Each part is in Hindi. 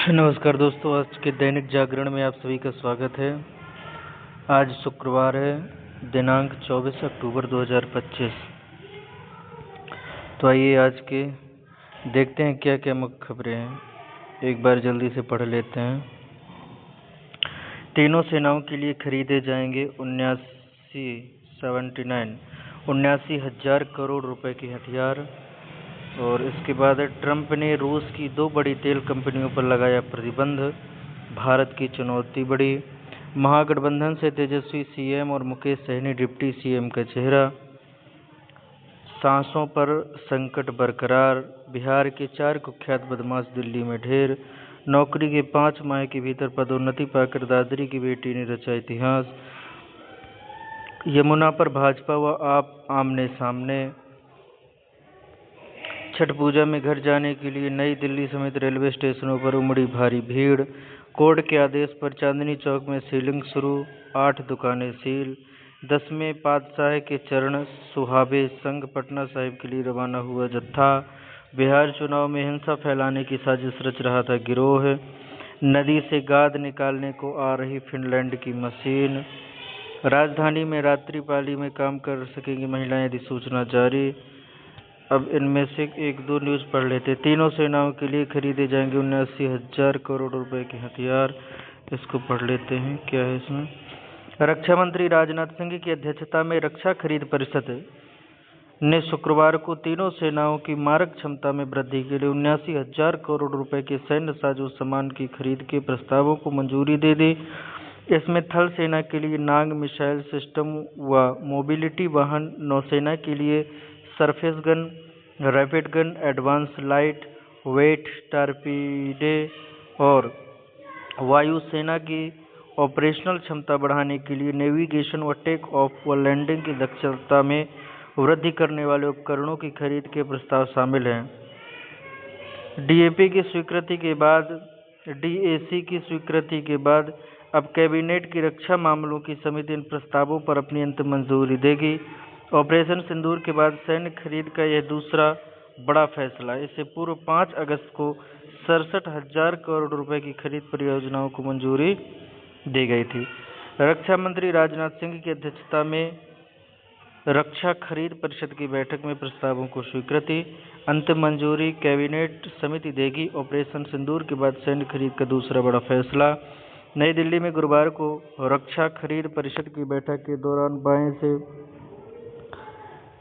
नमस्कार दोस्तों, आज के दैनिक जागरण में आप सभी का स्वागत है। आज शुक्रवार है, दिनांक 24 अक्टूबर 2025। तो आइए आज के देखते हैं क्या क्या मुख्य खबरें हैं। एक बार जल्दी से पढ़ लेते हैं। तीनों सेनाओं के लिए खरीदे जाएंगे 79,000 करोड़ रुपए के हथियार। और इसके बाद ट्रंप ने रूस की 2 बड़ी तेल कंपनियों पर लगाया प्रतिबंध, भारत की चुनौती बढ़ी। महागठबंधन से तेजस्वी सीएम और मुकेश सहनी डिप्टी सीएम का चेहरा। सांसों पर संकट बरकरार, बिहार के 4 कुख्यात बदमाश दिल्ली में ढेर। नौकरी के 5 माह के भीतर पदोन्नति पाकर दादरी की बेटी ने रचा इतिहास। यमुना पर भाजपा व आप आमने सामने। छठ पूजा में घर जाने के लिए नई दिल्ली समेत रेलवे स्टेशनों पर उमड़ी भारी भीड़। कोर्ट के आदेश पर चांदनी चौक में सीलिंग शुरू, 8 दुकानें सील। 10वें पातशाह के चरण सुहावे संग पटना साहिब के लिए रवाना हुआ जत्था। बिहार चुनाव में हिंसा फैलाने की साजिश रच रहा था गिरोह। नदी से गाद निकालने को आ रही फिनलैंड की मशीन। राजधानी में रात्रिपाली में काम कर सकेंगी महिलाएं, अधिसूचना जारी। अब इनमें से 1-2 न्यूज़ पढ़ लेते। तीनों सेनाओं के लिए खरीदे जाएंगे 79,000 करोड़ रुपए के हथियार। इसको पढ़ लेते हैं, क्या है इसमें। रक्षा मंत्री राजनाथ सिंह की अध्यक्षता में रक्षा खरीद परिषद ने शुक्रवार को तीनों सेनाओं की मारक क्षमता में वृद्धि के लिए 79,000 करोड़ रुपए के सैन्य साजो सामान की खरीद के प्रस्तावों को मंजूरी दे दी। इसमें थल सेना के लिए नाग मिसाइल सिस्टम व मोबिलिटी वाहन, नौसेना के लिए surface gun, rapid gun, advance light weight torpedo और वायुसेना की ऑपरेशनल क्षमता बढ़ाने के लिए नेविगेशन व टेक ऑफ व लैंडिंग की दक्षता में वृद्धि करने वाले उपकरणों की खरीद के प्रस्ताव शामिल हैं। डीएसी की स्वीकृति के बाद अब कैबिनेट की रक्षा मामलों की समिति इन प्रस्तावों पर अपनी अंतिम मंजूरी देगी। ऑपरेशन सिंदूर के बाद सैन्य खरीद का यह दूसरा बड़ा फैसला। इससे पूर्व 5 अगस्त को 67,000 करोड़ रुपए की खरीद परियोजनाओं को मंजूरी दी गई थी। रक्षा मंत्री राजनाथ सिंह की अध्यक्षता में रक्षा खरीद परिषद की बैठक में प्रस्तावों को स्वीकृति, अंतिम मंजूरी कैबिनेट समिति देगी। ऑपरेशन सिंदूर के बाद सैन्य खरीद का दूसरा बड़ा फैसला। नई दिल्ली में गुरुवार को रक्षा खरीद परिषद की बैठक के दौरान बाएं से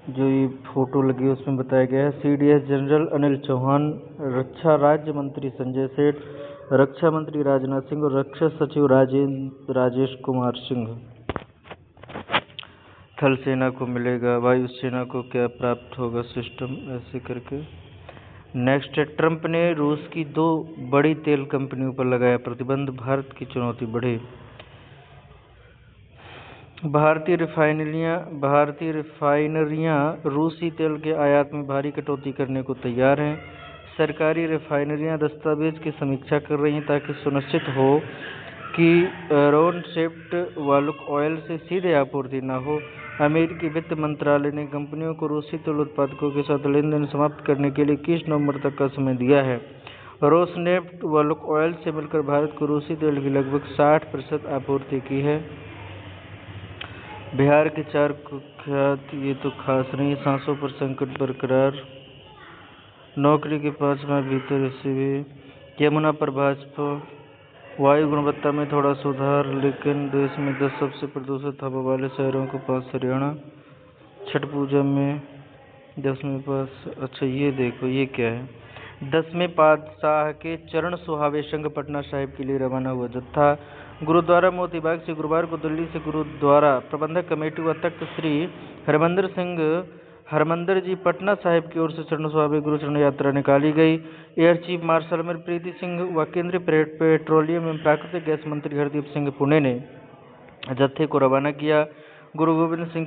जो ये फोटो लगी है उसमें बताया गया है, सीडीएस जनरल अनिल चौहान, रक्षा राज्य मंत्री संजय सेठ, रक्षा मंत्री राजनाथ सिंह और रक्षा सचिव राजेश कुमार सिंह। थल सेना को मिलेगा, वायुसेना को क्या प्राप्त होगा सिस्टम, ऐसे करके। नेक्स्ट है, ट्रंप ने रूस की 2 बड़ी तेल कंपनियों पर लगाया प्रतिबंध, भारत की चुनौती बढ़ी। भारतीय रिफाइनरियां रूसी तेल के आयात में भारी कटौती करने को तैयार हैं। सरकारी रिफाइनरियां दस्तावेज की समीक्षा कर रही हैं ताकि सुनिश्चित हो कि रोनसेफ्ट वालुक ऑयल से सीधे आपूर्ति न हो। अमेरिकी वित्त मंत्रालय ने कंपनियों को रूसी तेल उत्पादकों के साथ लेनदेन समाप्त करने के लिए 21 नवंबर तक का समय दिया है। रोसनेफ्ट वालुक ऑयल से मिलकर भारत को रूसी तेल की लगभग 60% आपूर्ति की है। बिहार के 4 कुख्यात, ये तो खास नहीं। सांसों पर संकट बरकरार, नौकरी के 5 माह भीतर एससीबी। यमुना पर भाजपा, वायु गुणवत्ता में थोड़ा सुधार लेकिन देश में 10 सबसे प्रदूषित हवा वाले शहरों के पास हरियाणा। छठ पूजा में 10वें पास, अच्छा ये देखो ये क्या है। 10वें पातशाह के चरण सुहावे संग पटना साहिब के लिए रवाना हुआ जत्था। गुरुद्वारा मोतीबाग से गुरुवार को दिल्ली से गुरुद्वारा प्रबंधक कमेटी व तख्त श्री हरमंदिर जी पटना साहिब की ओर से चरण सुहावे गुरु चरण यात्रा निकाली गई। Air chief marshal Amarpreet Singh व केंद्रीय पेट्रोलियम एवं प्राकृतिक गैस मंत्री हरदीप सिंह पुणे ने जत्थे को रवाना किया। गुरु गोविंद सिंह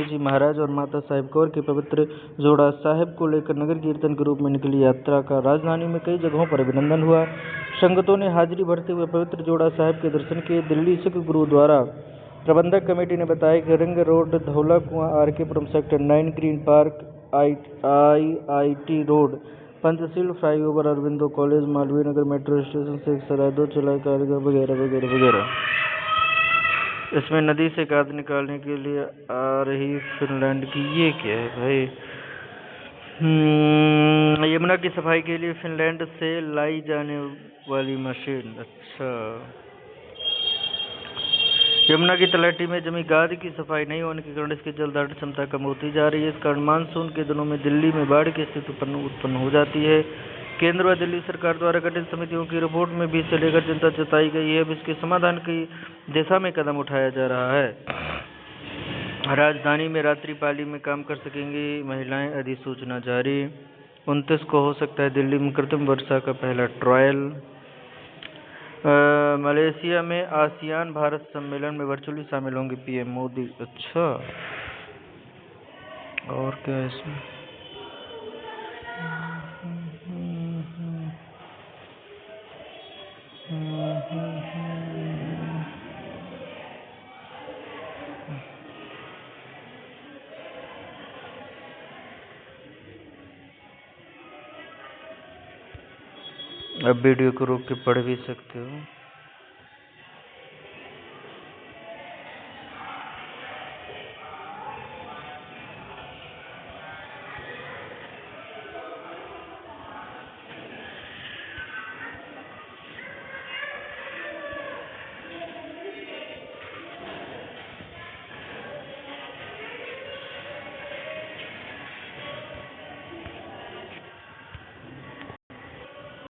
जी महाराज और माता साहिब कौर के पवित्र जोड़ा साहिब को लेकर नगर कीर्तन के रूप में निकली यात्रा का राजधानी में कई जगहों पर अभिनंदन हुआ। संगतों ने हाजिरी भरते हुए पवित्र जोड़ा साहिब के दर्शन किए। दिल्ली सिख गुरुद्वारा प्रबंधक कमेटी ने बताया कि ring Road, Dhaula Kuan, RK Puram Sector 9, Green Park, IIT Road, Panchsheel flyover, Aurobindo College, Malviya Nagar metro station, Sheikh Sarai 2 चौलाई कारीगर वगैरह वगैरह वगैरह। इसमें नदी से गाद निकालने के लिए आ रही फिनलैंड की, ये क्या है भाई? यमुना की सफाई के लिए फिनलैंड से लाई जाने वाली मशीन। अच्छा, यमुना की तलहटी में जमी गाद की सफाई नहीं होने के कारण इसकी जलधारण क्षमता कम होती जा रही है। इस कारण मानसून के दिनों में दिल्ली में बाढ़ की स्थिति उत्पन्न हो जाती है। केंद्र व दिल्ली सरकार द्वारा गठित समितियों की रिपोर्ट में भी इसे लेकर चिंता जताई गई है। अब इसके समाधान की दिशा में कदम उठाया जा रहा है। राजधानी में रात्रिपाली में काम कर सकेंगी महिलाएं, अधिसूचना जारी। 29 को हो सकता है दिल्ली में कृत्रिम वर्षा का पहला ट्रायल। मलेशिया में आसियान भारत सम्मेलन में वर्चुअली शामिल होंगे पीएम मोदी। अच्छा, और क्या है इसमें? अब वीडियो को रोक के पढ़ भी सकते हो।